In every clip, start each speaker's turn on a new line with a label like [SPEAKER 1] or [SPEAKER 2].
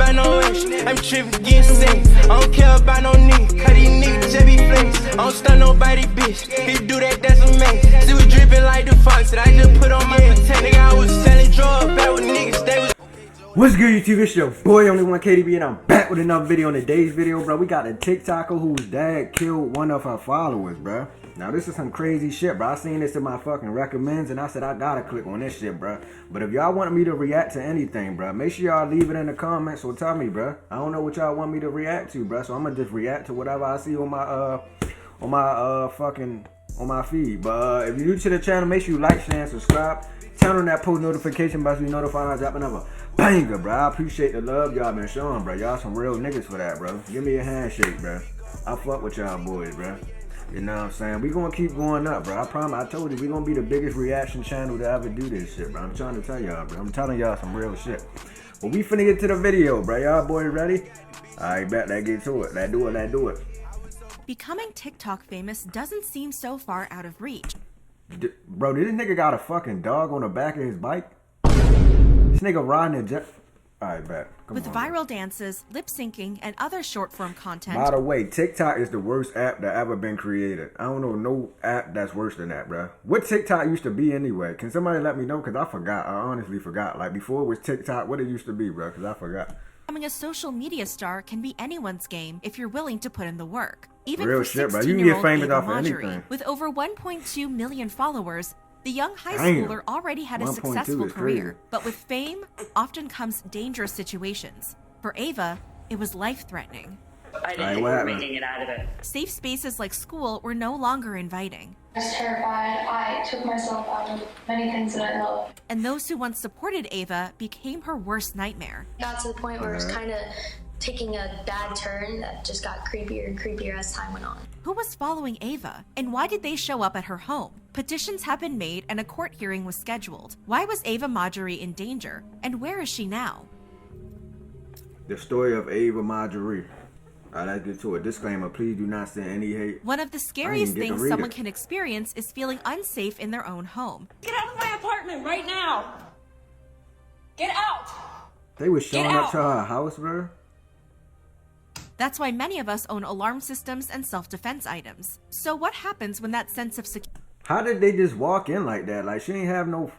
[SPEAKER 1] about no wish. I'm tripping, getting sick. I don't care about no nigga. Cause these niggas just be flex. I don't stun nobody, bitch. If you do that, that's a man. See, we dripping like the fox that I just put on my pretend. Nigga, I was selling drugs back with niggas. They was.
[SPEAKER 2] What's good, YouTube? It's your boy, Only One KDB, and I'm back with another video. In today's video, bro, we got a TikToker whose dad killed one of her followers, bro. Now, this is some crazy shit, bro. I seen this in my fucking recommends, and I said I gotta click on this shit, bro. But if y'all want me to react to anything, bro, make sure y'all leave it in the comments or tell me, bro. I don't know what y'all want me to react to, bro, so I'm gonna just react to whatever I see on my feed. But if you're new to the channel, make sure you like, share, and subscribe. Turn on that post notification bell so you notified when I drop another banger, bro. I appreciate the love y'all been showing, bro. Y'all some real niggas for that, bro. Give me a handshake, bro. I fuck with y'all boys, bro. You know what I'm saying? We gonna keep going up, bro. I promise. I told you we gonna be the biggest reaction channel to ever do this shit, bro. I'm trying to tell y'all, bro. I'm telling y'all some real shit. But we finna get to the video, bro. Y'all boys ready? Alright, bet. Let's get to it. Let's do it. Let's do it.
[SPEAKER 3] Becoming TikTok famous doesn't seem so far out of reach.
[SPEAKER 2] Bro, did this nigga got a fucking dog on the back of his bike? This nigga riding a jet. Alright, bet.
[SPEAKER 3] With viral dances, lip syncing, and other short form content.
[SPEAKER 2] By the way, TikTok is the worst app that ever been created. I don't know no app that's worse than that, bro. What TikTok used to be anyway? Can somebody let me know? Because I forgot. I honestly forgot. Like before it was TikTok, what it used to be, bro? Because I forgot.
[SPEAKER 3] Becoming a social media star can be anyone's game if you're willing to put in the work. Even
[SPEAKER 2] real
[SPEAKER 3] for
[SPEAKER 2] shit, bro. You can get famous off of anything.
[SPEAKER 3] With over 1.2 million followers, the young high schooler already had a successful career. But with fame often comes dangerous situations. For Ava, it was life-threatening.
[SPEAKER 4] I didn't think we were making it out of it.
[SPEAKER 3] Safe spaces like school were no longer inviting.
[SPEAKER 5] I was terrified. I took myself out of many things that I love.
[SPEAKER 3] And those who once supported Ava became her worst nightmare.
[SPEAKER 5] It got to the point where it was kind of taking a bad turn that just got creepier and creepier as time went on.
[SPEAKER 3] Who was following Ava? And why did they show up at her home? Petitions have been made and a court hearing was scheduled. Why was Ava Marjorie in danger? And where is she now?
[SPEAKER 2] The story of Ava Marjorie. I'd like to get to a disclaimer. Please do not send any hate.
[SPEAKER 3] One of the scariest things someone can experience is feeling unsafe in their own home.
[SPEAKER 4] Get out of my apartment right now! Get out!
[SPEAKER 2] They were showing up to her house, bro.
[SPEAKER 3] That's why many of us own alarm systems and self-defense items. So what happens when that sense of security?
[SPEAKER 2] How did they just walk in like that? Like she ain't have no.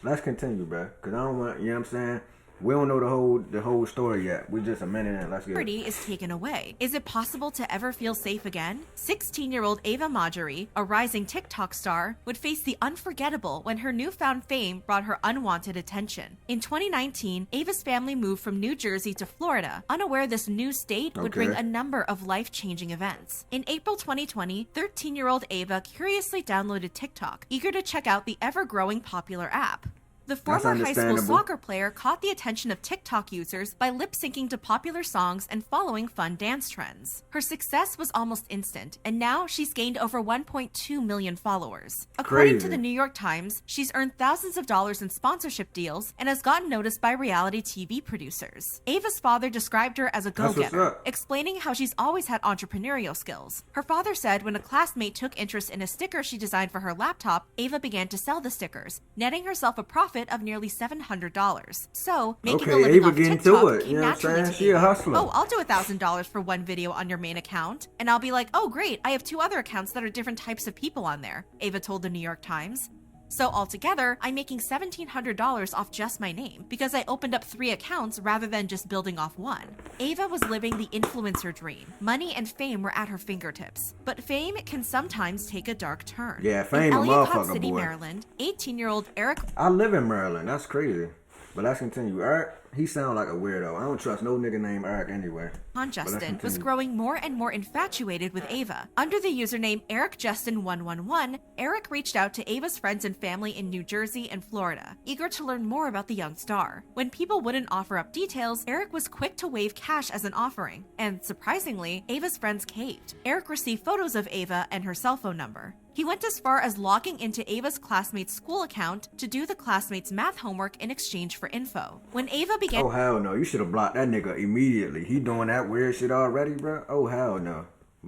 [SPEAKER 2] Let's continue, bro. Cause I don't want. You know what I'm saying? We don't know the whole story yet. We're just a minute in. Let's get it.
[SPEAKER 3] Is taken away. Is it possible to ever feel safe again? 16-year-old Ava Marjorie, a rising TikTok star, would face the unforgettable when her newfound fame brought her unwanted attention. In 2019, Ava's family moved from New Jersey to Florida, unaware this new state would bring a number of life-changing events. In April 2020, 13-year-old Ava curiously downloaded TikTok, eager to check out the ever-growing popular app. The former high school soccer player caught the attention of TikTok users by lip-syncing to popular songs and following fun dance trends. Her success was almost instant, and now she's gained over 1.2 million followers. According to the New York Times, she's earned thousands of dollars in sponsorship deals and has gotten noticed by reality TV producers. Ava's father described her as a go-getter, explaining how she's always had entrepreneurial skills. Her father said when a classmate took interest in a sticker she designed for her laptop, Ava began to sell the stickers, netting herself a profit of nearly $700. So, making a living off TikTok came naturally to Ava. Oh, I'll do $1,000 for one video on your main account. And I'll be like, oh great, I have 2 other accounts that are different types of people on there, Ava told the New York Times. So altogether, I'm making $1,700 off just my name because I opened up 3 accounts rather than just building off one. Ava was living the influencer dream. Money and fame were at her fingertips. But fame can sometimes take a dark turn.
[SPEAKER 2] Yeah, fame
[SPEAKER 3] in
[SPEAKER 2] a
[SPEAKER 3] Ellicott City,
[SPEAKER 2] boy.
[SPEAKER 3] Maryland, 18-year-old Eric...
[SPEAKER 2] I live in Maryland. That's crazy. But let's continue. Eric, he sound like a weirdo. I don't trust no nigga named Eric anyway.
[SPEAKER 3] Justin was growing more and more infatuated with Ava. Under the username EricJustin111, Eric reached out to Ava's friends and family in New Jersey and Florida, eager to learn more about the young star. When people wouldn't offer up details, Eric was quick to wave cash as an offering. And surprisingly, Ava's friends caved. Eric received photos of Ava and her cell phone number. He went as far as logging into Ava's classmate's school account to do the classmate's math homework in exchange for info. When Ava began—
[SPEAKER 2] Oh, hell no. You should have blocked that nigga immediately. He doing that weird shit already, bro? Oh, hell no.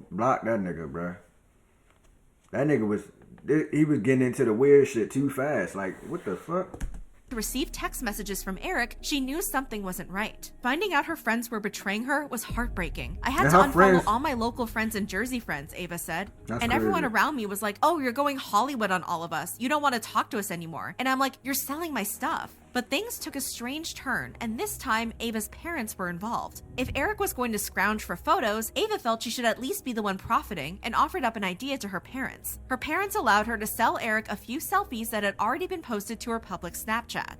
[SPEAKER 2] Block that nigga, bro. That nigga was— he was getting into the weird shit too fast. Like, what the fuck?
[SPEAKER 3] received text messages from Eric, she knew something wasn't right. Finding out her friends were betraying her was heartbreaking. I had to unfollow all my local friends and Jersey friends, Ava said. And everyone around me was like, oh, you're going Hollywood on all of us. You don't want to talk to us anymore. And I'm like, you're selling my stuff. But things took a strange turn, and this time, Ava's parents were involved. If Eric was going to scrounge for photos, Ava felt she should at least be the one profiting and offered up an idea to her parents. Her parents allowed her to sell Eric a few selfies that had already been posted to her public Snapchat.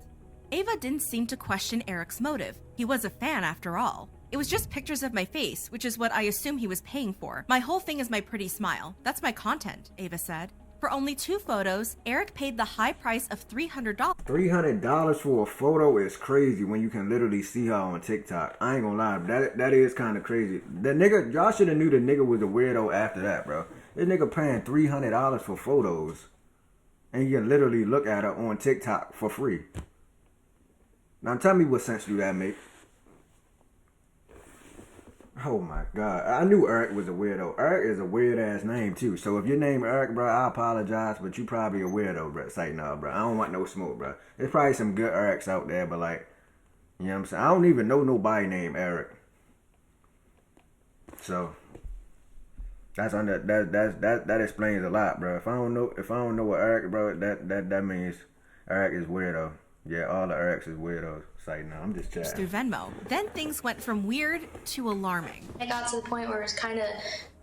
[SPEAKER 3] Ava didn't seem to question Eric's motive. He was a fan after all. It was just pictures of my face, which is what I assume he was paying for. My whole thing is my pretty smile. That's my content, Ava said. For only 2 photos, Eric paid the high price of $300.
[SPEAKER 2] $300 for a photo is crazy when you can literally see her on TikTok. I ain't gonna lie, that is kind of crazy. The nigga, y'all should have knew the nigga was a weirdo after that, bro. This nigga paying $300 for photos, and you can literally look at her on TikTok for free. Now tell me what sense do that make? Oh my god. I knew Eric was a weirdo. Eric is a weird ass name too. So if your name Eric, bro, I apologize, but you probably a weirdo, bro. Say no, bro. I don't want no smoke, bro. There's probably some good Erics out there, but like, you know what I'm saying? I don't even know nobody named Eric. So that explains a lot, bro. If I don't know what Eric, bro, that means Eric is weirdo. Yeah, all the Erics is weirdos. Say no, I'm just chatting.
[SPEAKER 3] Through Venmo. Then things went from weird to alarming.
[SPEAKER 5] It got to the point where it was kind of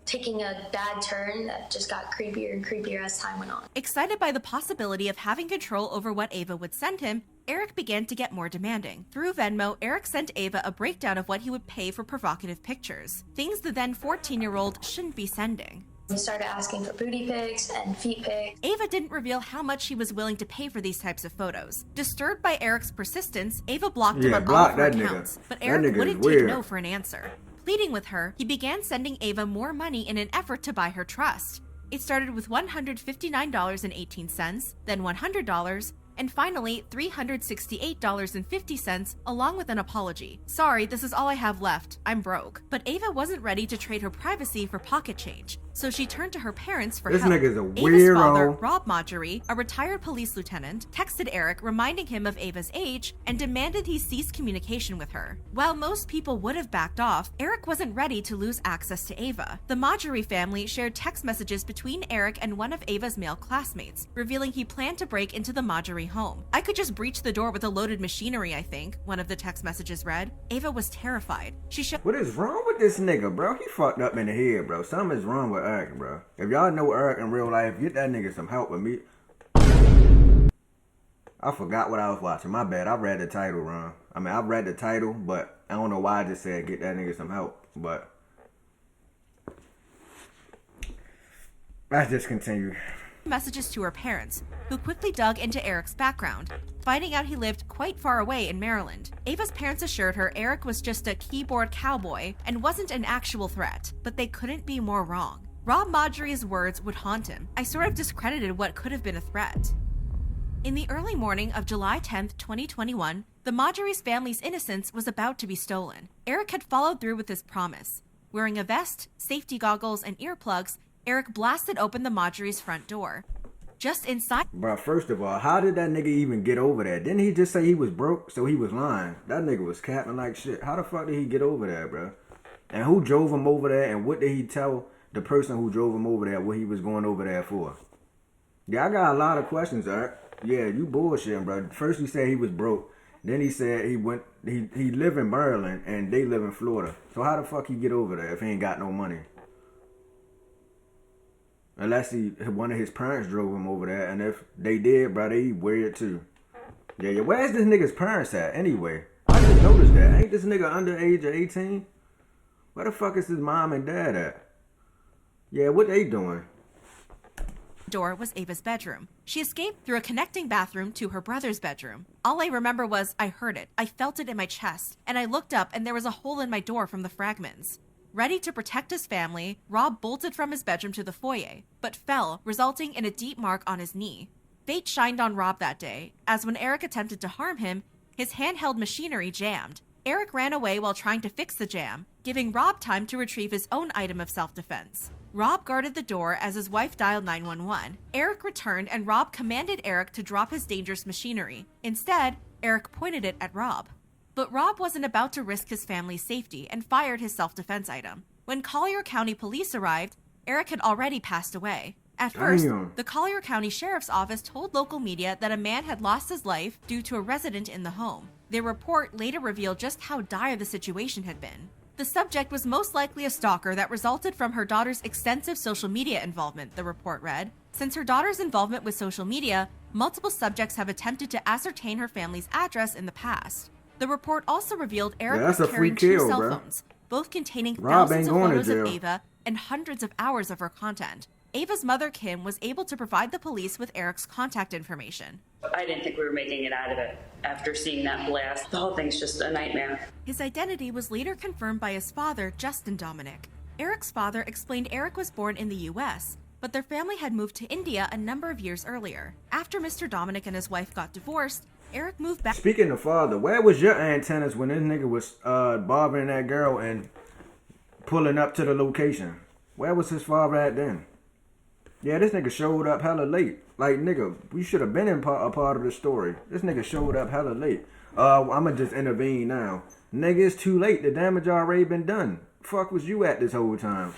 [SPEAKER 5] taking a bad turn that just got creepier and creepier as time went on.
[SPEAKER 3] Excited by the possibility of having control over what Ava would send him, Eric began to get more demanding. Through Venmo, Eric sent Ava a breakdown of what he would pay for provocative pictures, things the then 14-year-old shouldn't be sending.
[SPEAKER 5] He started asking for booty pics and feet pics.
[SPEAKER 3] Ava didn't reveal how much she was willing to pay for these types of photos. Disturbed by Eric's persistence, Ava blocked him on all of her accounts, but Eric wouldn't take no for an answer. Pleading with her, he began sending Ava more money in an effort to buy her trust. It started with $159.18, then $100, and finally $368.50 along with an apology. Sorry, this is all I have left. I'm broke. But Ava wasn't ready to trade her privacy for pocket change, so she turned to her parents for help.
[SPEAKER 2] This nigga's a weirdo.
[SPEAKER 3] Ava's father, Rob Marjorie, a retired police lieutenant, texted Eric reminding him of Ava's age and demanded he cease communication with her. While most people would have backed off, Eric wasn't ready to lose access to Ava. The Marjorie family shared text messages between Eric and one of Ava's male classmates, revealing he planned to break into the Marjorie home. I could just breach the door with a loaded machinery, I think, one of the text messages read. Ava was terrified.
[SPEAKER 2] What is wrong with this nigga, bro? He fucked up in the head, bro. Something is wrong with Eric, bro. If y'all know Eric in real life, get that nigga some help with me. I forgot what I was watching. My bad. I read the title wrong. I mean, I read the title, but I don't know why I just said get that nigga some help. But let's just continue.
[SPEAKER 3] Messages to her parents, who quickly dug into Eric's background, finding out he lived quite far away in Maryland. Ava's parents assured her Eric was just a keyboard cowboy and wasn't an actual threat, but they couldn't be more wrong. Rob Marjorie's words would haunt him. I sort of discredited what could have been a threat. In the early morning of July 10th, 2021, the Marjorie's family's innocence was about to be stolen. Eric had followed through with his promise. Wearing a vest, safety goggles, and earplugs, Eric blasted open the Marjorie's front door. Just inside...
[SPEAKER 2] Bro, first of all, how did that nigga even get over there? Didn't he just say he was broke, so he was lying? That nigga was capping like shit. How the fuck did he get over there, bro? And who drove him over there, and what did he tell the person who drove him over there what he was going over there for? Yeah, I got a lot of questions, Eric. Yeah, you bullshitting, bro. First he said he was broke. Then he said he live in Maryland, and they live in Florida. So how the fuck he get over there if he ain't got no money? Unless one of his parents drove him over there, and if they did, bro, they weird too. Yeah, where's this nigga's parents at anyway? I just noticed that. Ain't this nigga under age of 18? Where the fuck is his mom and dad at? Yeah, what they doing?
[SPEAKER 3] Door was Ava's bedroom. She escaped through a connecting bathroom to her brother's bedroom. All I remember was I heard it. I felt it in my chest, and I looked up and there was a hole in my door from the fragments. Ready to protect his family, Rob bolted from his bedroom to the foyer, but fell, resulting in a deep mark on his knee. Fate shined on Rob that day, as when Eric attempted to harm him, his handheld machinery jammed. Eric ran away while trying to fix the jam, giving Rob time to retrieve his own item of self-defense. Rob guarded the door as his wife dialed 911. Eric returned and Rob commanded Eric to drop his dangerous machinery. Instead, Eric pointed it at Rob. But Rob wasn't about to risk his family's safety and fired his self-defense item. When Collier County police arrived, Eric had already passed away. At first, the Collier County Sheriff's Office told local media that a man had lost his life due to a resident in the home. Their report later revealed just how dire the situation had been. The subject was most likely a stalker that resulted from her daughter's extensive social media involvement, the report read. Since her daughter's involvement with social media, multiple subjects have attempted to ascertain her family's address in the past. The report also revealed Eric was carrying two cell phones, both containing thousands of photos of Ava and hundreds of hours of her content. Ava's mother, Kim, was able to provide the police with Eric's contact information.
[SPEAKER 6] I didn't think we were making it out of it after seeing that blast. The whole thing's just a nightmare.
[SPEAKER 3] His identity was later confirmed by his father, Justin Dominic. Eric's father explained Eric was born in the U.S., but their family had moved to India a number of years earlier. After Mr. Dominic and his wife got divorced, Eric moved back.
[SPEAKER 2] Speaking of father, where was your antennas when this nigga was bothering that girl and pulling up to the location? Where was his father at then? Yeah, this nigga showed up hella late. Like, nigga, we should have been a part of the story. This nigga showed up hella late. I'ma just intervene now. Nigga, it's too late. The damage already been done. Fuck was you at this whole time?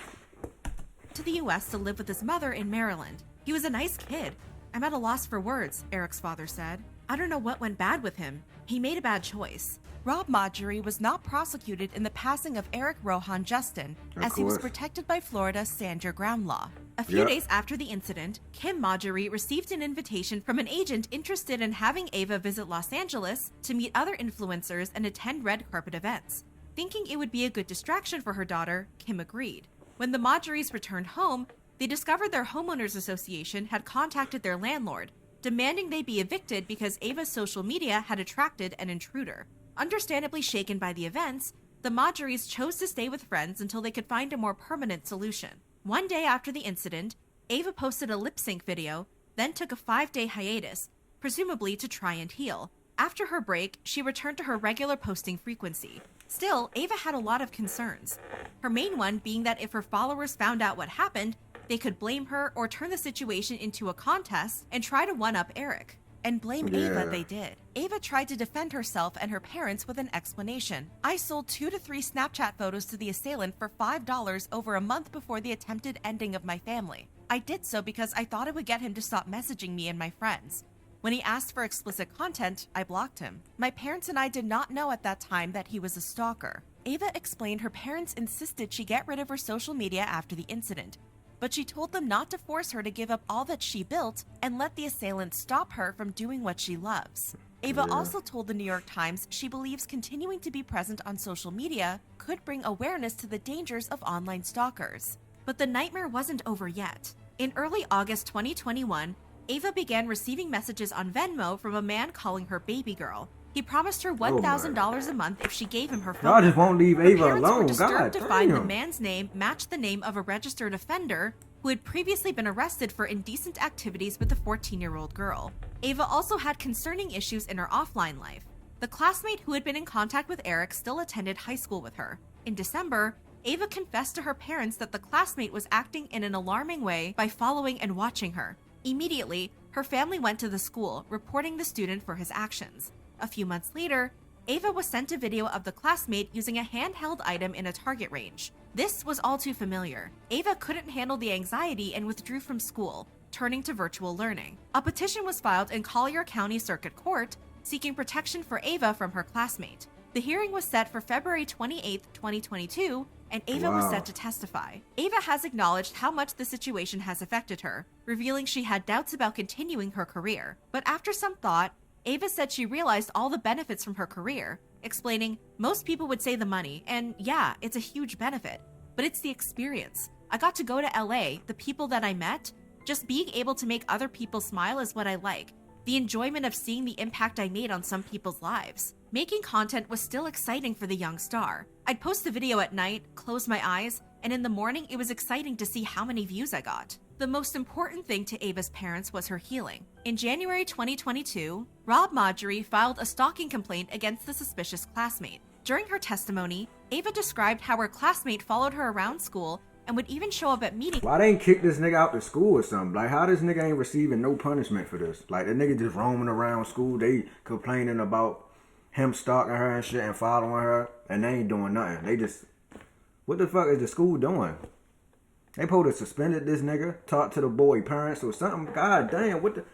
[SPEAKER 3] To the U.S. to live with his mother in Maryland. He was a nice kid. I'm at a loss for words, Eric's father said. I don't know what went bad with him. He made a bad choice. Rob Marjorie was not prosecuted in the passing of Eric Rohan Justin, as he was protected by Florida's Stand Your Ground law. A few days after the incident, Kim Marjorie received an invitation from an agent interested in having Ava visit Los Angeles to meet other influencers and attend red carpet events. Thinking it would be a good distraction for her daughter, Kim agreed. When the Marjories returned home, they discovered their homeowners association had contacted their landlord, demanding they be evicted because Ava's social media had attracted an intruder. Understandably shaken by the events, the Marjories chose to stay with friends until they could find a more permanent solution. One day after the incident, Ava posted a lip sync video, then took a 5-day hiatus, presumably to try and heal. After her break, she returned to her regular posting frequency. Still, Ava had a lot of concerns. Her main one being that if her followers found out what happened, they could blame her or turn the situation into a contest and try to one-up Eric. And blame Ava they did. Ava tried to defend herself and her parents with an explanation. I sold 2 to 3 Snapchat photos to the assailant for $5 over a month before the attempted ending of my family. I did so because I thought it would get him to stop messaging me and my friends. When he asked for explicit content, I blocked him. My parents and I did not know at that time that he was a stalker. Ava explained her parents insisted she get rid of her social media after the incident, but she told them not to force her to give up all that she built and let the assailant stop her from doing what she loves. Ava also told the New York Times she believes continuing to be present on social media could bring awareness to the dangers of online stalkers. But the nightmare wasn't over yet. In early August 2021, Ava began receiving messages on Venmo from a man calling her baby girl. He promised her $1,000 a month if she gave him her phone.
[SPEAKER 2] Y'all just won't leave Ava alone.
[SPEAKER 3] Her parents were disturbed
[SPEAKER 2] God
[SPEAKER 3] to find the
[SPEAKER 2] damn.
[SPEAKER 3] man's name matched the name of a registered offender who had previously been arrested for indecent activities with a 14-year-old girl. Ava also had concerning issues in her offline life. The classmate who had been in contact with Eric still attended high school with her. In December, Ava confessed to her parents that the classmate was acting in an alarming way by following and watching her. Immediately, her family went to the school, reporting the student for his actions. A few months later, Ava was sent a video of the classmate using a handheld item in a target range. This was all too familiar. Ava couldn't handle the anxiety and withdrew from school, turning to virtual learning. A petition was filed in Collier County Circuit Court seeking protection for Ava from her classmate. The hearing was set for February 28, 2022, and Ava was set to testify. Ava has acknowledged how much the situation has affected her, revealing she had doubts about continuing her career. But after some thought, Ava said she realized all the benefits from her career, explaining, most people would say the money, and yeah, it's a huge benefit, but it's the experience. I got to go to LA, the people that I met, just being able to make other people smile is what I like. The enjoyment of seeing the impact I made on some people's lives. Making content was still exciting for the young star. I'd post the video at night, close my eyes, and in the morning it was exciting to see how many views I got. The most important thing to Ava's parents was her healing. In January 2022, Rob Marjorie filed a stalking complaint against the suspicious classmate. During her testimony, Ava described how her classmate followed her around school and would even show up at meetings.
[SPEAKER 2] Why they ain't kick this nigga out to school or something? Like, how this nigga ain't receiving no punishment for this? Like, the nigga just roaming around school. They complaining about him stalking her and shit and following her, and they ain't doing nothing. They just, what the fuck is the school doing? They supposed to suspended this nigga, talk to the boy parents or something. God damn, what the...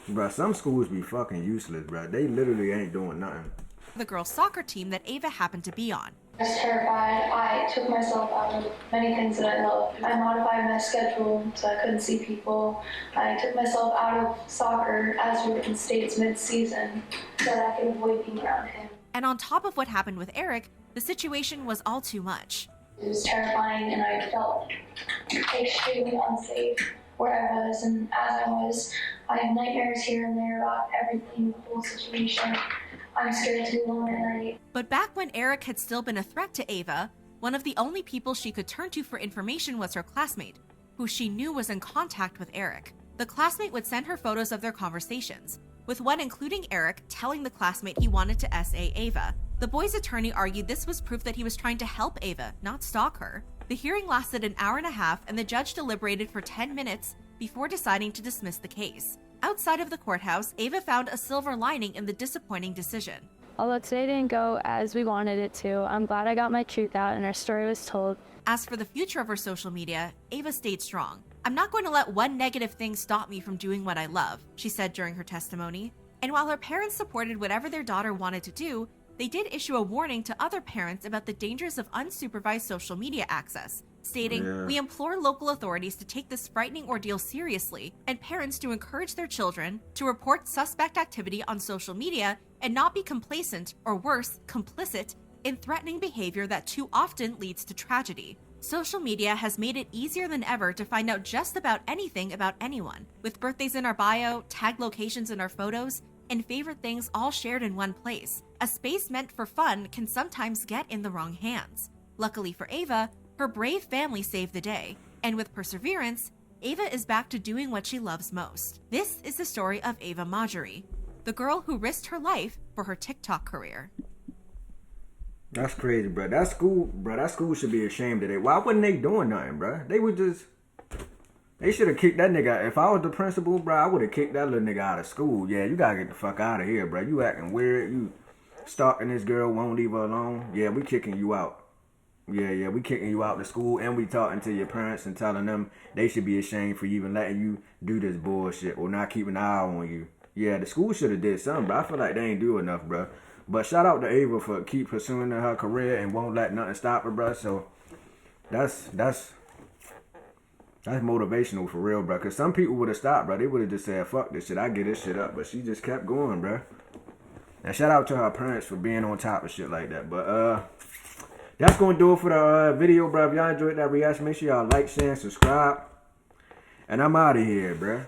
[SPEAKER 2] Bruh, some schools be fucking useless, bruh. They literally ain't doing nothing.
[SPEAKER 3] The girls' soccer team that Ava happened to be on.
[SPEAKER 5] I was terrified. I took myself out of many things that I love. I modified my schedule so I couldn't see people. I took myself out of soccer as we were in states mid-season so that I could avoid being around him.
[SPEAKER 3] And on top of what happened with Eric, the situation was all too much.
[SPEAKER 5] It was terrifying, and I felt extremely unsafe where I was. And as I was, I have nightmares here and there about everything, the whole situation. I'm scared to be alone at night.
[SPEAKER 3] But back when Eric had still been a threat to Ava, one of the only people she could turn to for information was her classmate, who she knew was in contact with Eric. The classmate would send her photos of their conversations, with one including Eric telling the classmate he wanted to SA Ava. The boy's attorney argued this was proof that he was trying to help Ava, not stalk her. The hearing lasted an hour and a half, and the judge deliberated for 10 minutes before deciding to dismiss the case. Outside of the courthouse, Ava found a silver lining in the disappointing decision.
[SPEAKER 7] Although today didn't go as we wanted it to, I'm glad I got my truth out and our story was told.
[SPEAKER 3] As for the future of her social media, Ava stayed strong. "I'm not going to let one negative thing stop me from doing what I love," she said during her testimony. And while her parents supported whatever their daughter wanted to do, they did issue a warning to other parents about the dangers of unsupervised social media access, stating, "We implore local authorities to take this frightening ordeal seriously and parents to encourage their children to report suspect activity on social media and not be complacent, or worse, complicit, in threatening behavior that too often leads to tragedy." Social media has made it easier than ever to find out just about anything about anyone, with birthdays in our bio, tag locations in our photos, and favorite things all shared in one place. A space meant for fun can sometimes get in the wrong hands. Luckily for Ava, her brave family saved the day, and with perseverance, Ava is back to doing what she loves most. This is the story of Ava Marjorie, the girl who risked her life for her TikTok career.
[SPEAKER 2] That's crazy, bro. That school should be ashamed of it. Why wasn't they doing nothing, bro? They should have kicked that nigga out. If I was the principal, bro, I would have kicked that little nigga out of school. Yeah, you gotta get the fuck out of here, bro. You acting weird. You stalking this girl, won't leave her alone. Yeah, we kicking you out. Yeah, we kicking you out of school, and we talking to your parents and telling them they should be ashamed for even letting you do this bullshit or not keeping an eye on you. Yeah, the school should have did something, bro. I feel like they ain't do enough, bro. But shout out to Ava for keep pursuing her career and won't let nothing stop her, bro. So that's motivational for real, bro. Cause some people would have stopped, bro. They would have just said, "Fuck this shit, I get this shit up." But she just kept going, bro. And shout out to her parents for being on top of shit like that. But that's gonna do it for the video, bro. If y'all enjoyed that reaction, make sure y'all like, share, and subscribe. And I'm out of here, bro.